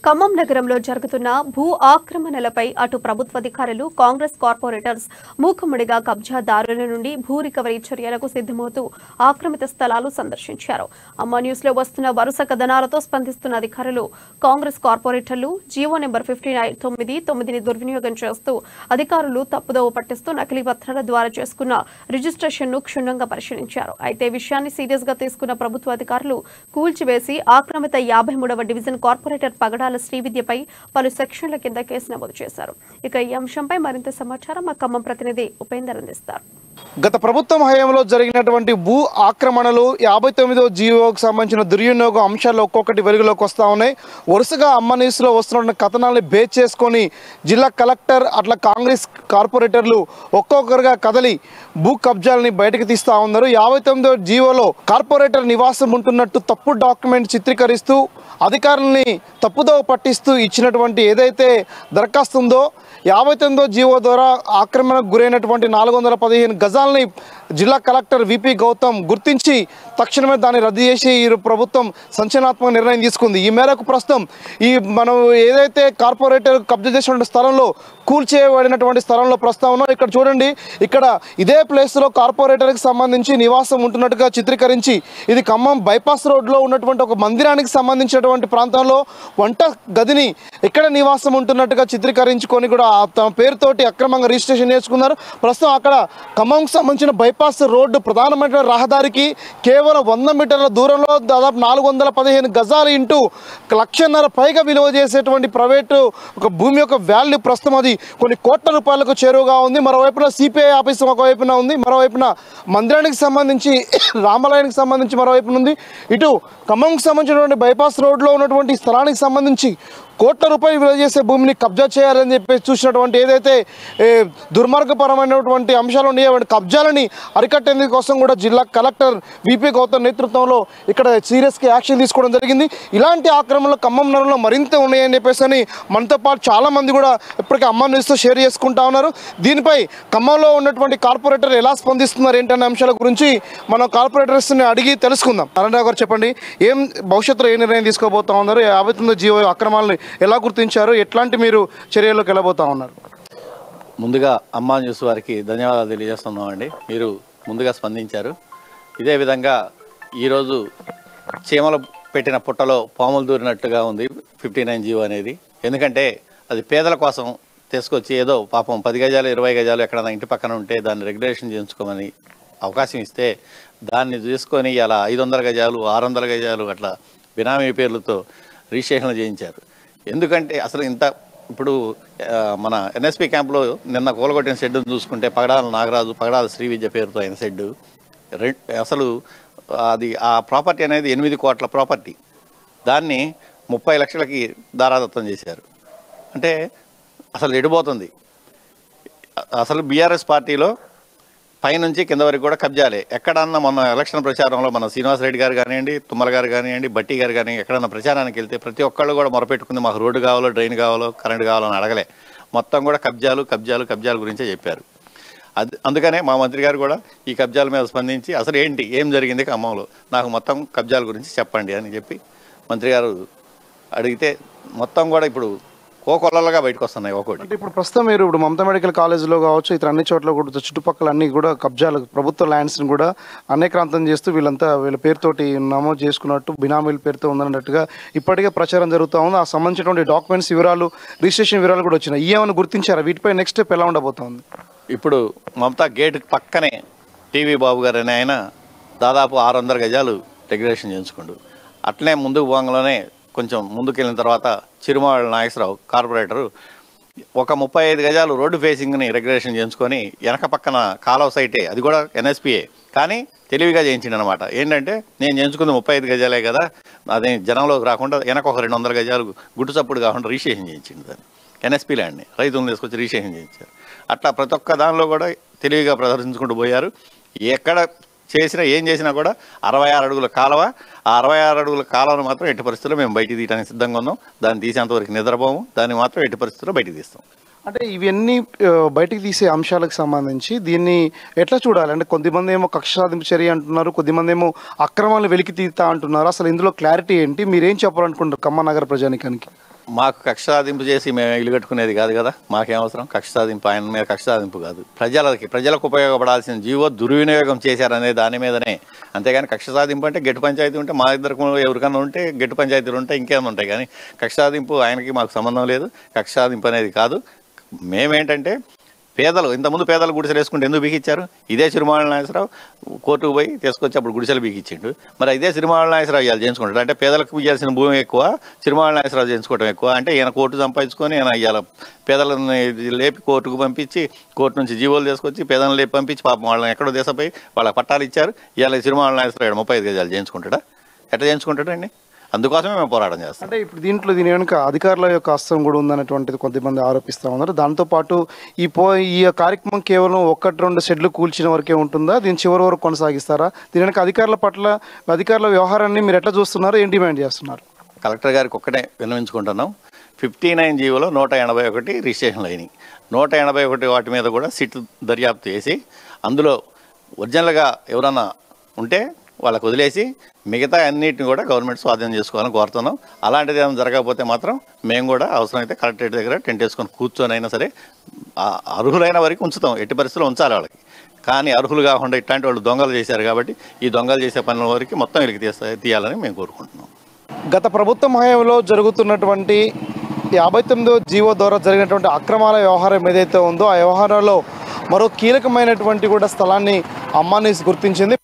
ఖమ్మం నగరంలో జరుగుతున్న భూ ఆక్రమణలపై అటు ప్రభుత్వాధికారులు కాంగ్రెస్ కార్పొరేటర్స్ మూకుమ్మడిగా కబ్జాదారుల నుండి భూ రికవరీ చర్యలకు సిద్ధమవుతూ ఆక్రమిత స్థలాలు సందర్శించారు. అమ్మ న్యూస్ లో వస్తున్న వరుస కథనాలతో స్పందిస్తున్న అధికారులు కాంగ్రెస్ కార్పొరేటర్లు జీవో నెంబర్ 59/9ని దుర్వినియోగం చేస్తూ అధికారులు తప్పుదోవ పట్టిస్తూ నకిలీ పత్రాల ద్వారా చేసుకున్న రిజిస్ట్రేషన్ ను క్షుణ్ణంగా పరిశీలించారు. అయితే విషయాన్ని సీరియస్ గా తీసుకున్న ప్రభుత్వ అధికారులు కూల్చివేసి ఆక్రమిత 53వ డివిజన్ కార్పొరేటర్ పగడాల శ్రీవిద్యపై పలు సెక్షన్ల కింద కేసు నమోదు చేశారు. ఇక ఈ అంశంపై మరింత సమాచారం మా ఖమ్మం ప్రతినిధి ఉపేందర్ అందిస్తారు. గత ప్రభుత్వం హయాంలో జరిగినటువంటి భూ ఆక్రమణలు 59వ జీవోకు సంబంధించిన దుర్వినియోగ అంశాలు ఒక్కొక్కటి వెలుగులోకి వస్తూ ఉన్నాయి. వరుసగా అమ్మ న్యూస్లో వస్తున్న కథనాలను బేస్ చేసుకొని జిల్లా కలెక్టర్ అట్లా కాంగ్రెస్ కార్పొరేటర్లు ఒక్కొక్కరుగా కదలి భూ కబ్జాలని బయటకు తీస్తూ ఉన్నారు. 59వ జీవోలో కార్పొరేటర్ నివాసం ఉంటున్నట్టు తప్పు డాక్యుమెంట్ చిత్రీకరిస్తూ అధికారులని తప్పుదోవ పట్టిస్తూ ఇచ్చినటువంటి ఏదైతే దరఖాస్తు ఉందో 59వ జీవో ద్వారా ఆక్రమణకు గురైనటువంటి 415 గజాలని జిల్లా కలెక్టర్ విపి గౌతమ్ గుర్తించి తక్షణమే దాన్ని రద్దు చేసి ఈ ప్రభుత్వం సంచలనాత్మక నిర్ణయం తీసుకుంది. ఈ మేరకు ప్రస్తుతం మనం ఏదైతే కార్పొరేటర్ కబ్జా చేసినటువంటి స్థలంలో కూల్చేయబడినటువంటి స్థలంలో ప్రస్తుతం ఉన్నాం. ఇక్కడ చూడండి, ఇక్కడ ఇదే ప్లేస్లో కార్పొరేటర్కి సంబంధించి నివాసం ఉంటున్నట్టుగా చిత్రీకరించి ఇది ఖమ్మం బైపాస్ రోడ్లో ఉన్నటువంటి ఒక మందిరానికి సంబంధించినటువంటి ప్రాంతంలో వంట గదిని ఇక్కడ నివాసం ఉంటున్నట్టుగా చిత్రీకరించుకొని కూడా తమ పేరుతోటి అక్రమంగా రిజిస్ట్రేషన్ చేసుకున్నారు. ప్రస్తుతం అక్కడ ఖమ్మంకి సంబంధించిన బైపాస్ రోడ్డు ప్రధానమైన రహదారికి కేవలం 100 మీటర్ల దూరంలో దాదాపు 415 గజాలు ఇంటూ 1,00,000 పైగా విలువ చేసేటువంటి ప్రైవేటు ఒక భూమి యొక్క వాల్యూ ప్రస్తుతం అది కొన్ని కోట్ల రూపాయలకు చేరువగా ఉంది. మరోవైపున సిపిఐ ఆఫీస్ ఒకవైపున ఉంది, మరోవైపున మందిరానికి సంబంధించి రామాలయానికి సంబంధించి మరోవైపున ఉంది. ఇటు ఖమ్మంకి సంబంధించినటువంటి బైపాస్ రోడ్లో ఉన్నటువంటి స్థలానికి సంబంధించి కోట్ల రూపాయలు విలువ చేసే భూమిని కబ్జా చేయాలని చెప్పేసి చూసినటువంటి ఏదైతే దుర్మార్గపరమైనటువంటి అంశాలు ఉన్నాయో కబ్జాలని అరికట్టేందుకు కోసం కూడా జిల్లా కలెక్టర్ విపి గౌతమ్ నేతృత్వంలో ఇక్కడ సీరియస్గా యాక్షన్ తీసుకోవడం జరిగింది. ఇలాంటి ఆక్రమణలు ఖమ్మం నగరంలో మరింత ఉన్నాయని చెప్పేసి మనతో పాటు చాలామంది కూడా ఇప్పటికీ అమ్మ న్యూస్తో షేర్ చేసుకుంటా ఉన్నారు. దీనిపై ఖమ్మంలో ఉన్నటువంటి కార్పొరేటర్ ఎలా స్పందిస్తున్నారు ఏంటనే అంశాల గురించి మనం కార్పొరేటర్స్ని అడిగి తెలుసుకుందాం. నారాయణరావు గారు చెప్పండి, ఏం భవిష్యత్తులో ఏ నిర్ణయం తీసుకోబోతా ఉన్నారు? 59వ జీవో అక్రమాలని ఎలా గుర్తించారు? ఎట్లాంటి మీరు చర్యల్లోకి వెళ్ళబోతా ఉన్నారు? ముందుగా అమ్మా న్యూస్ వారికి ధన్యవాదాలు తెలియజేస్తున్నామండి. మీరు ముందుగా స్పందించారు. ఇదే విధంగా ఈరోజు చీమలు పెట్టిన పుట్టలో పాములు దూరినట్టుగా ఉంది 59 జీవో అనేది. ఎందుకంటే అది పేదల కోసం తీసుకొచ్చి ఏదో పాపం 10 గజాలు 20 గజాలు ఎక్కడైనా ఇంటి పక్కన ఉంటే దాన్ని రెగ్యులేషన్ చేయించుకోమని అవకాశం ఇస్తే దాన్ని తీసుకొని అలా 500 గజాలు 600 గజాలు అట్లా బినామీ పేర్లతో రిజిస్ట్రేషన్లు చేయించారు. ఎందుకంటే అసలు ఇంత ఇప్పుడు మన ఎన్ఎస్పి క్యాంప్లో నిన్న కూలగొట్టిన షెడ్డును చూసుకుంటే పగడాల నాగరాజు పగడాల శ్రీవిద్య పేరుతో అయిన షెడ్డు అసలు అది ఆ ప్రాపర్టీ అనేది 8 కోట్ల ప్రాపర్టీ. దాన్ని 30 లక్షలకి దారాదత్తం చేశారు. అంటే అసలు ఎడిపోతుంది. అసలు బీఆర్ఎస్ పార్టీలో పైనుంచి కింద వరకు కూడా కబ్జాలే. ఎక్కడన్నా మొన్న ఎలక్షన్ ప్రచారంలో మన శ్రీనివాసరెడ్డి గారు కానివ్వండి, తుమ్మల గారు కానివ్వండి, బట్టి గారు కానీ ఎక్కడన్నా ప్రచారానికి వెళ్తే ప్రతి ఒక్కళ్ళు కూడా మొరపెట్టుకుంది మాకు రోడ్డు కావాలో, డ్రైన్ కావాలో, కరెంట్ కావాలో అని అడగలే. మొత్తం కూడా కబ్జాల గురించే చెప్పారు. అందుకనే మా మంత్రి గారు కూడా ఈ కబ్జాల మీద స్పందించి అసలు ఏం జరిగింది ఖమ్మంలో, నాకు మొత్తం కబ్జాల గురించి చెప్పండి అని చెప్పి మంత్రి గారు అడిగితే మొత్తం కూడా ఇప్పుడు కోకొల్లలుగా బయటకు వస్తున్నాయి ఒక్కోటి. అంటే ఇప్పుడు ప్రస్తుతం మీరు ఇప్పుడు మమతా మెడికల్ కాలేజ్లో కావచ్చు, ఇతర అన్ని చోట్ల కూడా చుట్టుపక్కల అన్ని కూడా కబ్జాలు ప్రభుత్వ ల్యాండ్స్ని కూడా అనేక్రాంతం చేస్తూ వీళ్ళ పేరుతోటి నమోదు చేసుకున్నట్టు బినామీల పేరుతో ఉందన్నట్టుగా ఇప్పటికే ప్రచారం జరుగుతూ ఉంది. ఆ సంబంధించినటువంటి డాక్యుమెంట్స్ వివరాలు, రిజిస్ట్రేషన్ వివరాలు కూడా వచ్చినాయి. ఏమైనా గుర్తించారా? వీటిపై నెక్స్ట్ స్టెప్ ఎలా ఉండబోతోంది? ఇప్పుడు మమతా గేట్ పక్కనే టీవీ బాబు గారు అని ఆయన దాదాపు 600 గజాలు రెగ్యులేషన్ చేయించుకోండు. అట్లనే ముందుకు పోగానే కొంచెం ముందుకెళ్ళిన తర్వాత చిరుమాళ్ళ నాగేశ్వరరావు కార్పొరేటరు ఒక 35 గజాలు రోడ్డు ఫేసింగ్ని రెగ్యులేషన్ చేయించుకొని వెనక పక్కన కాలువ సైటే, అది కూడా ఎన్ఎస్పిఏ కానీ తెలివిగా చేయించిండు అనమాట. ఏంటంటే నేను చేయించుకుంది 35 గజాలే కదా, అదే జనంలోకి రాకుండా వెనక ఒక 200 గజాలు గుట్టు చప్పుడు కాకుండా రిజిస్ట్రేషన్ చేయించింది. దాన్ని ఎన్ఎస్పీ ల్యాండ్ని రైతులను తీసుకొచ్చి రిజిస్ట్రేషన్ చేయించారు. అట్లా ప్రతి ఒక్క దానిలో కూడా తెలివిగా ప్రదర్శించుకుంటూ పోయారు. ఎక్కడ ఏం చేసినా కూడా 66 అడుగుల కాలువ, ఆ 66 అడుగుల కాలువను మాత్రం ఎట్టి పరిస్థితుల్లో మేము బయటికి తీయడానికి సిద్ధంగా ఉన్నాం. దాన్ని తీసేంతవరకు నిద్రపోము, దాన్ని మాత్రం ఎట్టి పరిస్థితుల్లో బయటికి తీస్తాం. అంటే ఇవన్నీ బయటికి తీసే అంశాలకు సంబంధించి దీన్ని ఎట్లా చూడాలి? అంటే కొద్దిమంది ఏమో కక్ష సాధింపు చర్య అంటున్నారు, కొద్దిమంది ఏమో అక్రమాలను వెలికి తీస్తా అంటున్నారు. అసలు ఇందులో క్లారిటీ ఏంటి? మీరేం చెప్పాలనుకుంటారు ఖమ్మం నగర ప్రజానికానికి? మాకు కక్ష సాధింపు చేసి మేము ఇల్లు కట్టుకునేది కాదు కదా, మాకేం అవసరం కక్ష సాధింపు, ఆయన మీద కక్ష సాధింపు కాదు. ప్రజలకు ఉపయోగపడాల్సిన జీవో దుర్వినియోగం చేశారనే దాని మీదనే, అంతేగాని కక్ష సాధింపు అంటే గెట్టు పంచాయతీ ఉంటే మా ఇద్దరికి ఎవరికన్నా ఉంటే గెట్టు పంచాయతీలు ఉంటాయి, ఇంకేమైనా ఉంటాయి. కానీ కక్ష సాధింపు ఆయనకి మాకు సంబంధం లేదు, కక్ష సాధింపు అనేది కాదు. మేమేంటంటే పేదలు, ఇంతకుముందు పేదలు గుడిసెలు వేసుకుంటే ఎందుకు బీకిచ్చారు? ఇదే సిరిమాల నాగేశ్వరరావు కోర్టుకు పోయి తీసుకొచ్చి అప్పుడు గుడిసెలు బీకిచ్చిండు. మరి ఇదే సిరిమాల నాగేశ్వరరావు ఇవాళ చేయించుకుంటాడు. అంటే పేదలకు ఇవ్వాల్సిన భూమి ఎక్కువ, సిరిమాల నాగేశ్వరరావు చేయించుకోవడం ఎక్కువ. అంటే ఈయన కోర్టు సంపాదించుకొని ఈయన ఇవాళ పేదలను లేపి కోర్టుకు పంపించి, కోర్టు నుంచి జీవోలు తీసుకొచ్చి పేదలను లేపి పంపించి పాపం వాళ్ళని ఎక్కడో దేశపోయి వాళ్ళకి పట్టాలు ఇచ్చారు. ఇవాళ సిరిమాల నాగేశ్వరరావు 35 గజాలు చేయించుకుంటాడా? ఎట్లా చేయించుకుంటాడండి? అందుకోసమే మేము పోరాటం చేస్తాం. అంటే ఇప్పుడు దీని వెనుక అధికారుల యొక్క హస్తం కూడా ఉందనేటువంటిది కొంతమంది ఆరోపిస్తూ ఉన్నారు. దాంతోపాటు ఈ కార్యక్రమం కేవలం 1-2 షెడ్లు కూల్చిన వరకే ఉంటుందా? దీని చివరి వరకు కొనసాగిస్తారా? దీని వెనుక అధికారుల వ్యవహారాన్ని మీరు ఎట్లా చూస్తున్నారు? ఏం డిమాండ్ చేస్తున్నారు? కలెక్టర్ గారికి ఒక్కటే విన్నవించుకుంటున్నాం. 59 జీవోలో 181 రిజిస్ట్రేషన్లు అయినాయి. 181 వాటి మీద కూడా సిట్ దర్యాప్తు చేసి అందులో ఒరిజినల్గా ఎవరన్నా ఉంటే వాళ్ళకు వదిలేసి మిగతా అన్నిటిని కూడా గవర్నమెంట్ స్వాధీనం చేసుకోవాలని కోరుతున్నాం. అలాంటిది ఏమైనా జరగకపోతే మాత్రం మేము కూడా అవసరమైతే కలెక్టరేట్ దగ్గర టెంట్ వేసుకొని కూర్చొని అయినా సరే అర్హులైన వరకు ఉంచుతాం, ఎట్టి పరిస్థితుల్లో ఉంచాలి వాళ్ళకి. కానీ అర్హులు కాకుండా ఇట్లాంటి వాళ్ళు దొంగలు చేశారు కాబట్టి ఈ దొంగలు చేసే పనుల వరకు మొత్తం వీళ్ళకి తీయాలని మేము కోరుకుంటున్నాం. గత ప్రభుత్వం హయాంలో జరుగుతున్నటువంటి 59వ జీవో ద్వారా జరిగినటువంటి అక్రమాల వ్యవహారం ఏదైతే ఉందో ఆ వ్యవహారంలో మరో కీలకమైనటువంటి కూడా స్థలాన్ని అమ్మానీస్ గుర్తించింది.